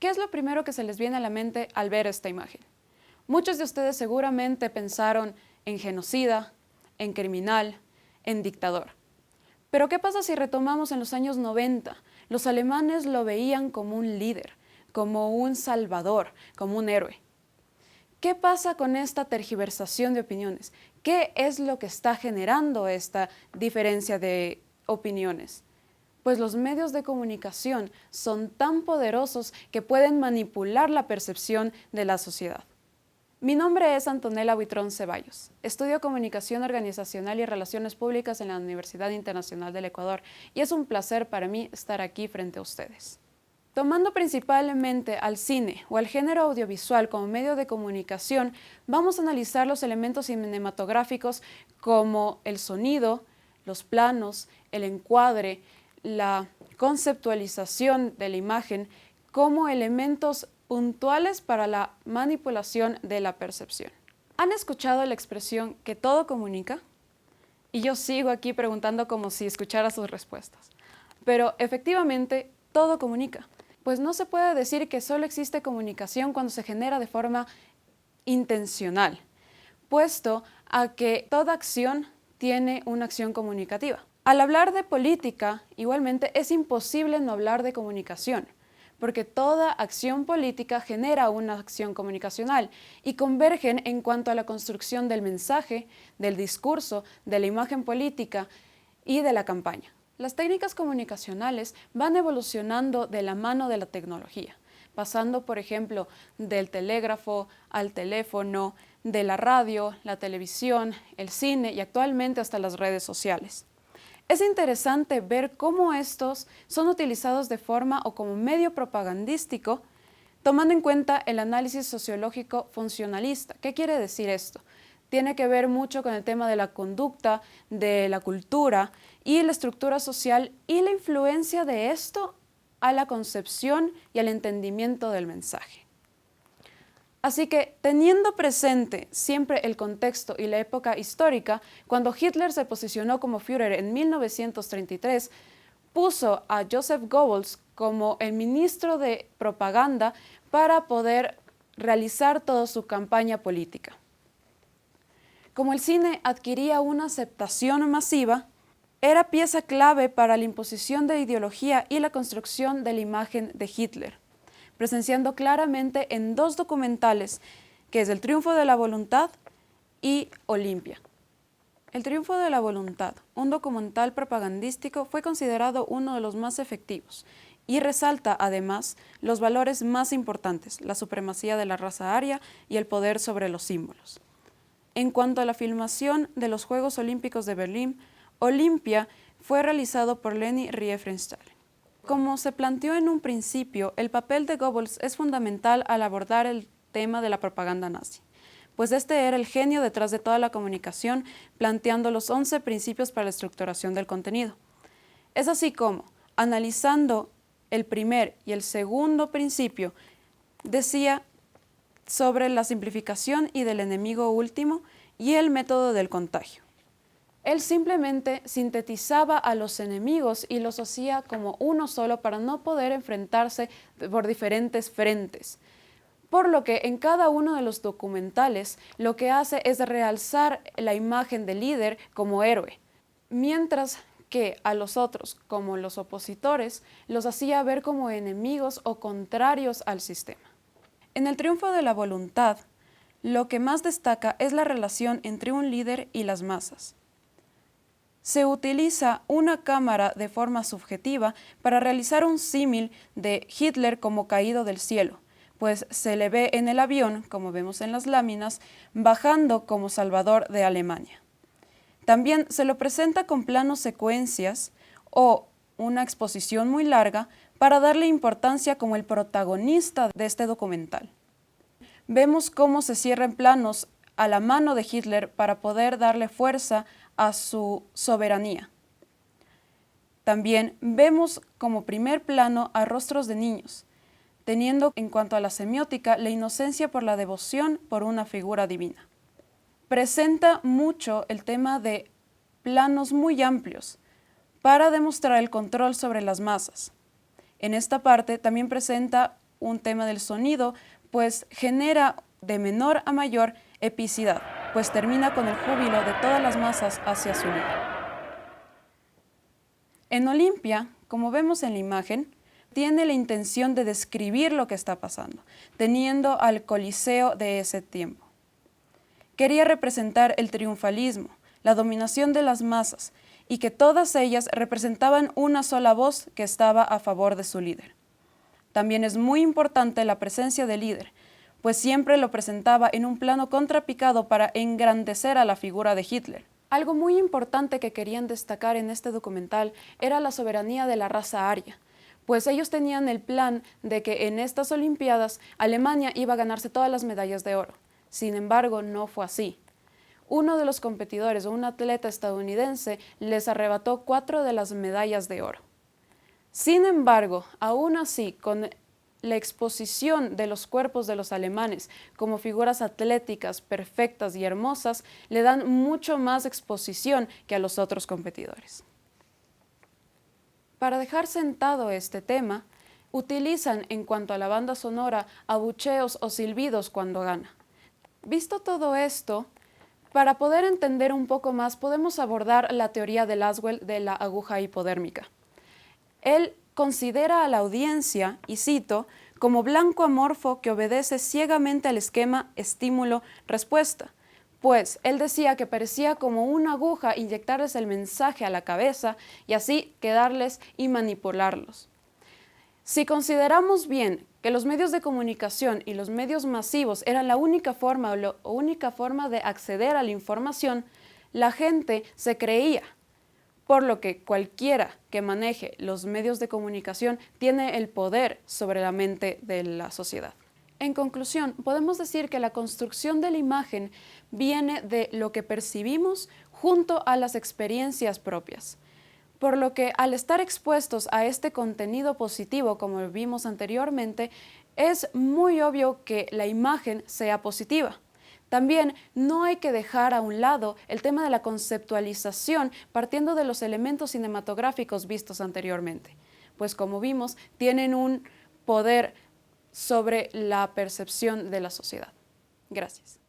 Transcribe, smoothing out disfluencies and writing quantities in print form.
¿Qué es lo primero que se les viene a la mente al ver esta imagen? Muchos de ustedes seguramente pensaron en genocida, en criminal, en dictador. Pero ¿qué pasa si retomamos en los años 90? Los alemanes lo veían como un líder, como un salvador, como un héroe. ¿Qué pasa con esta tergiversación de opiniones? ¿Qué es lo que está generando esta diferencia de opiniones? Pues los medios de comunicación son tan poderosos que pueden manipular la percepción de la sociedad. Mi nombre es Antonella Buitrón Ceballos. Estudio Comunicación Organizacional y Relaciones Públicas en la Universidad Internacional del Ecuador y es un placer para mí estar aquí frente a ustedes. Tomando principalmente al cine o al género audiovisual como medio de comunicación, vamos a analizar los elementos cinematográficos como el sonido, los planos, el encuadre, la conceptualización de la imagen como elementos puntuales para la manipulación de la percepción. ¿Han escuchado la expresión que todo comunica? Y yo sigo aquí preguntando como si escuchara sus respuestas. Pero efectivamente, todo comunica. Pues no se puede decir que solo existe comunicación cuando se genera de forma intencional, puesto a que toda acción tiene una acción comunicativa. Al hablar de política, igualmente es imposible no hablar de comunicación, porque toda acción política genera una acción comunicacional y convergen en cuanto a la construcción del mensaje, del discurso, de la imagen política y de la campaña. Las técnicas comunicacionales van evolucionando de la mano de la tecnología, pasando, por ejemplo, del telégrafo al teléfono, de la radio, la televisión, el cine y actualmente hasta las redes sociales. Es interesante ver cómo estos son utilizados de forma o como medio propagandístico, tomando en cuenta el análisis sociológico funcionalista. ¿Qué quiere decir esto? Tiene que ver mucho con el tema de la conducta, de la cultura y la estructura social y la influencia de esto a la concepción y al entendimiento del mensaje. Así que, teniendo presente siempre el contexto y la época histórica, cuando Hitler se posicionó como Führer en 1933, puso a Joseph Goebbels como el ministro de propaganda para poder realizar toda su campaña política. Como el cine adquiría una aceptación masiva, era pieza clave para la imposición de ideología y la construcción de la imagen de Hitler, presenciando claramente en dos documentales, que es El triunfo de la voluntad y Olimpia. El triunfo de la voluntad, un documental propagandístico, fue considerado uno de los más efectivos y resalta además los valores más importantes, la supremacía de la raza aria y el poder sobre los símbolos. En cuanto a la filmación de los Juegos Olímpicos de Berlín, Olimpia fue realizado por Leni Riefenstahl. Como se planteó en un principio, el papel de Goebbels es fundamental al abordar el tema de la propaganda nazi, pues este era el genio detrás de toda la comunicación, planteando los 11 principios para la estructuración del contenido. Es así como, analizando el primer y el segundo principio, decía sobre la simplificación y del enemigo último y el método del contagio. Él simplemente sintetizaba a los enemigos y los hacía como uno solo para no poder enfrentarse por diferentes frentes. Por lo que en cada uno de los documentales lo que hace es realzar la imagen del líder como héroe, mientras que a los otros, como los opositores, los hacía ver como enemigos o contrarios al sistema. En El triunfo de la voluntad, lo que más destaca es la relación entre un líder y las masas. Se utiliza una cámara de forma subjetiva para realizar un símil de Hitler como caído del cielo, pues se le ve en el avión, como vemos en las láminas, bajando como salvador de Alemania. También se lo presenta con planos secuencias o una exposición muy larga para darle importancia como el protagonista de este documental. Vemos cómo se cierran planos a la mano de Hitler para poder darle fuerza a su soberanía. También vemos como primer plano a rostros de niños, teniendo en cuanto a la semiótica la inocencia por la devoción por una figura divina. Presenta mucho el tema de planos muy amplios para demostrar el control sobre las masas. En esta parte también presenta un tema del sonido, pues genera de menor a mayor epicidad, pues termina con el júbilo de todas las masas hacia su líder. En Olimpia, como vemos en la imagen, tiene la intención de describir lo que está pasando, teniendo al Coliseo de ese tiempo. Quería representar el triunfalismo, la dominación de las masas, y que todas ellas representaban una sola voz que estaba a favor de su líder. También es muy importante la presencia del líder, pues siempre lo presentaba en un plano contrapicado para engrandecer a la figura de Hitler. Algo muy importante que querían destacar en este documental era la soberanía de la raza aria, pues ellos tenían el plan de que en estas Olimpiadas Alemania iba a ganarse todas las medallas de oro. Sin embargo, no fue así. Uno de los competidores, un atleta estadounidense, les arrebató 4 de las medallas de oro. Sin embargo, aún así, con la exposición de los cuerpos de los alemanes como figuras atléticas, perfectas y hermosas, le dan mucho más exposición que a los otros competidores. Para dejar sentado este tema, utilizan en cuanto a la banda sonora abucheos o silbidos cuando gana. Visto todo esto, para poder entender un poco más podemos abordar la teoría de Laswell de la aguja hipodérmica. Él considera a la audiencia, y cito, como blanco amorfo que obedece ciegamente al esquema estímulo-respuesta, pues él decía que parecía como una aguja inyectarles el mensaje a la cabeza y así quedarles y manipularlos. Si consideramos bien que los medios de comunicación y los medios masivos eran la única forma de acceder a la información, la gente se creía, por lo que cualquiera que maneje los medios de comunicación tiene el poder sobre la mente de la sociedad. En conclusión, podemos decir que la construcción de la imagen viene de lo que percibimos junto a las experiencias propias. Por lo que al estar expuestos a este contenido positivo, como vimos anteriormente, es muy obvio que la imagen sea positiva. También no hay que dejar a un lado el tema de la conceptualización partiendo de los elementos cinematográficos vistos anteriormente, pues como vimos, tienen un poder sobre la percepción de la sociedad. Gracias.